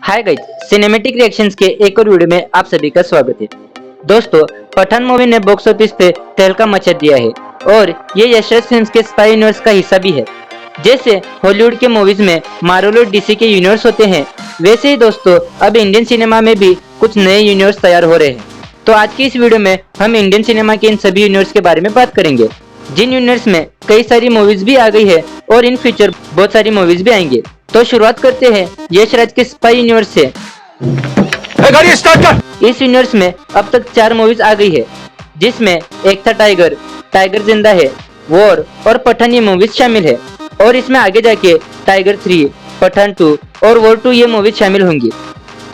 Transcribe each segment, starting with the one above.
Hi guys, cinematic reactions के एक और वीडियो में आप सभी का स्वागत है। दोस्तों, पठान मूवी ने बॉक्स ऑफिस पे तहलका मचा दिया है और ये यशराज फिल्म्स के स्पाई यूनिवर्स का हिस्सा भी है। जैसे हॉलीवुड के मूवीज में मार्वल और डीसी के यूनिवर्स होते हैं, वैसे ही दोस्तों अब इंडियन सिनेमा में भी कुछ नए यूनिवर्स तैयार हो रहे हैं। तो आज की इस वीडियो में हम इंडियन सिनेमा के इन सभी यूनिवर्स के बारे में बात करेंगे, जिन यूनिवर्स में कई सारी मूवीज भी आ गई है और इन फ्यूचर बहुत सारी मूवीज भी आएंगे। तो शुरुआत करते हैं यशराज के स्पाई यूनिवर्स से। गाड़ी स्टार्ट कर। इस यूनिवर्स में अब तक 4 मूवीज आ गई है, जिसमें एक था टाइगर, टाइगर जिंदा है, वॉर और पठान ये मूवीज शामिल है। और इसमें आगे जाके टाइगर 3, पठान 2 और वॉर 2 ये मूवीज शामिल होंगी।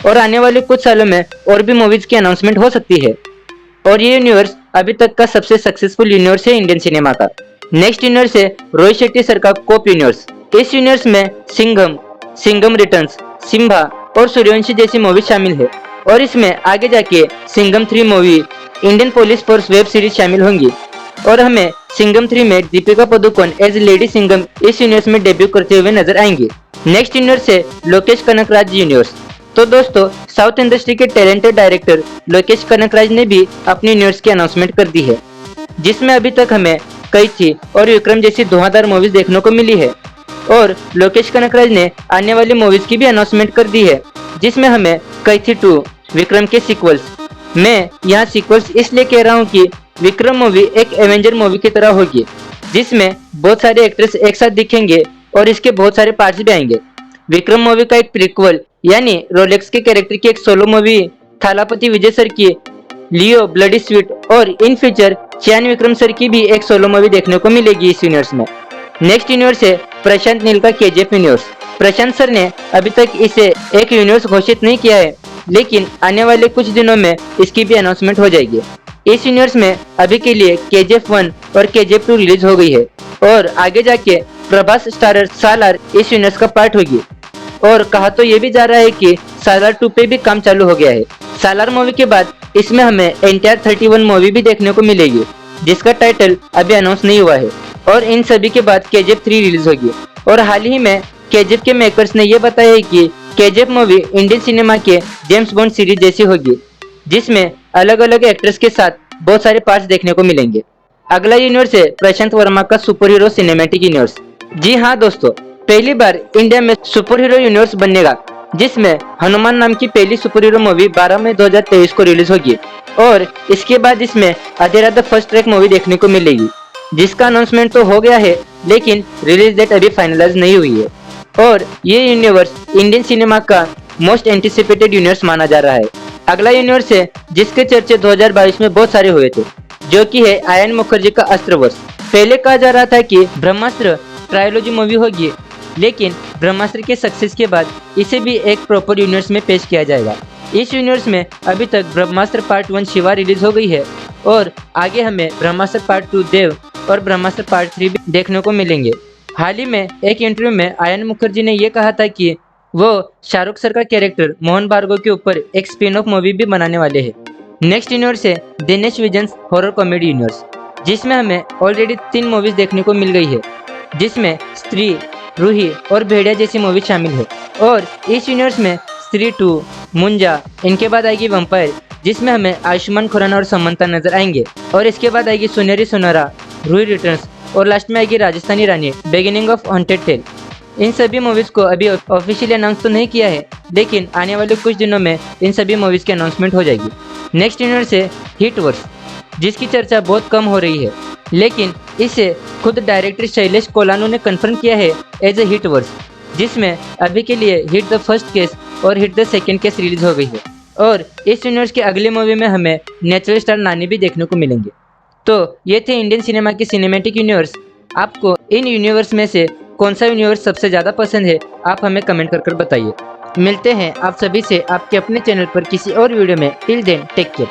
और आने वाले कुछ सालों में और भी मूवीज की अनाउंसमेंट हो सकती है। और ये यूनिवर्स अभी तक का सबसे सक्सेसफुल यूनिवर्स है इंडियन सिनेमा का। नेक्स्ट यूनिवर्स है रोहित शेट्टी सर का कोप यूनिवर्स। इस यूनिवर्स में सिंघम, सिंघम रिटर्न्स, सिम्बा और सूर्यवंशी जैसी मूवी शामिल है। और इसमें आगे जाके Singham 3 movie, Indian police force web series शामिल होंगी। और हमें सिंघम 3 में दीपिका पादुकोण एज लेडी सिंघम इस यूनिवर्स में डेब्यू करते हुए नजर आएंगे। नेक्स्ट यूनिवर्स है लोकेश कनकराज यूनिवर्स। तो दोस्तों, साउथ इंडस्ट्री के टैलेंटेड डायरेक्टर लोकेश कनकराज ने भी अपनी यूनिवर्स की अनाउंसमेंट कर दी है, जिसमें अभी तक हमें कैची और विक्रम जैसी धुआंधार मूवीज देखने को मिली है। और लोकेश कनकराज ने आने वाली मूवीज की भी अनाउंसमेंट कर दी है, जिसमें हमें कैची 2, विक्रम के सीक्वल्स। मैं यहाँ सीक्वल्स इसलिए कह रहा हूँ कि विक्रम मूवी एक एवेंजर मूवी की तरह होगी, जिसमें बहुत सारे एक्ट्रेस एक साथ दिखेंगे और इसके बहुत सारे पार्ट्स भी आएंगे। विक्रम मूवी का एक प्रीक्वल यानी रोलेक्स के कैरेक्टर की एक सोलो मूवी, थालापति विजय सर की लियो ब्लडी स्वीट और in future chain Vikram sir की भी एक सोलो मूवी देखने को मिलेगी इस यूनिवर्स में। नेक्स्ट यूनिवर्स है प्रशांत नील का केजीएफ यूनिवर्स। प्रशांत सर ने अभी तक इसे एक यूनिवर्स घोषित नहीं किया है, लेकिन आने वाले कुछ दिनों में इसकी भी अनाउंसमेंट हो जाएगी। इस यूनिवर्स में अभी के लिए केजीएफ 1 और केजीएफ 2 रिलीज हो गई है और आगे जाके प्रभास स्टारर सालार इस यूनिवर्स का पार्ट होगी। और कहा तो ये भी जा रहा है कि सालार 2 पे भी काम चालू हो गया है। सालार मूवी के बाद इसमें हमें एनटीआर 31 मूवी भी देखने को मिलेगी, जिसका टाइटल अभी अनाउंस नहीं हुआ है। और इन सभी के बाद केजीएफ 3 रिलीज होगी। और हाल ही में केजीएफ के मेकर्स ने यह बताया है कि केजीएफ मूवी इंडियन सिनेमा के जेम्स बॉन्ड सीरीज जैसी होगी, जिसमें अलग अलग एक्ट्रेस के साथ बहुत सारे पार्ट्स देखने को मिलेंगे। अगला यूनिवर्स है प्रशांत वर्मा का सुपर हीरो सिनेमैटिक यूनिवर्स। जी हाँ दोस्तों, पहली बार इंडिया में सुपर हीरो यूनिवर्स बनेगा, जिसमें हनुमान नाम की पहली सुपर हीरो मूवी 12 मई 2023 को रिलीज होगी। और इसके बाद इसमें अधेरा द फर्स्ट ट्रैक मूवी देखने को मिलेगी, जिसका अनाउंसमेंट तो हो गया है, लेकिन रिलीज डेट अभी फाइनलाइज नहीं हुई है। और ये यूनिवर्स इंडियन सिनेमा का मोस्ट एंटिसिपेटेड यूनिवर्स माना जा रहा है। अगला यूनिवर्स है जिसके चर्चे 2022 में बहुत सारे हुए थे, जो कि है आयन मुखर्जी का अस्त्रवर्ष। पहले कहा जा रहा था कि ब्रह्मास्त्र ट्रायोलॉजी मूवी होगी, लेकिन ब्रह्मास्त्र के सक्सेस के बाद इसे भी एक प्रॉपर यूनिवर्स में पेश किया जाएगा। इस यूनिवर्स में अभी तक ब्रह्मास्त्र पार्ट 1 शिवा रिलीज हो गई है और आगे हमें ब्रह्मास्त्र पार्ट 2 देव और ब्रह्मास्त्र पार्ट 3 भी देखने को मिलेंगे। हाल ही में एक इंटरव्यू में आयन मुखर्जी ने यह कहा था कि वो शाहरुख सर का कैरेक्टर मोहन भार्गव के ऊपर एक स्पिन ऑफ मूवी भी बनाने वाले हैं। नेक्स्ट यूनिवर्स है Dinesh visions horror comedy universe, जिसमें हमें ऑलरेडी 3 मूवीज देखने को मिल गई है, जिसमें स्त्री, रूही और भेड़िया जैसी मूवी शामिल है। और इस यूनिवर्स में स्त्री 2, मुंजा, इनके बाद आएगी वंपायर, जिसमें हमें आयुष्मान खुराना और समंता नजर आएंगे। और इसके बाद आएगी सुनहरी सुनहरा, रूही रिटर्न्स और लास्ट में आएगी राजस्थानी रानी, बिगिनिंग ऑफ हॉन्टेड टेल। इन सभी मूवीज को अभी ऑफिशियली अनाउंस तो नहीं किया है, लेकिन आने वाले कुछ दिनों में इन सभी मूवीज की अनाउंसमेंट हो जाएगी। नेक्स्ट यूनिवर्स है हिटवर्स, जिसकी चर्चा बहुत कम हो रही है, लेकिन इसे खुद डायरेक्टर शैलेश कोलानू ने कंफर्म किया है एज ए हिटवर्स, जिसमें अभी के लिए हिट द फर्स्ट केस और hit the second case release हो गई है। और इस यूनिवर्स की अगली मूवी में हमें नेचुरल स्टार नानी भी देखने को मिलेंगे। तो ये थे इंडियन सिनेमा की सिनेमैटिक यूनिवर्स। आपको इन यूनिवर्स में से कौन सा यूनिवर्स सबसे ज़्यादा पसंद है, आप हमें कमेंट कर बताइए। मिलते हैं आप सभी से आपके अपने चैनल पर किसी और वीडियो में। Till then take care.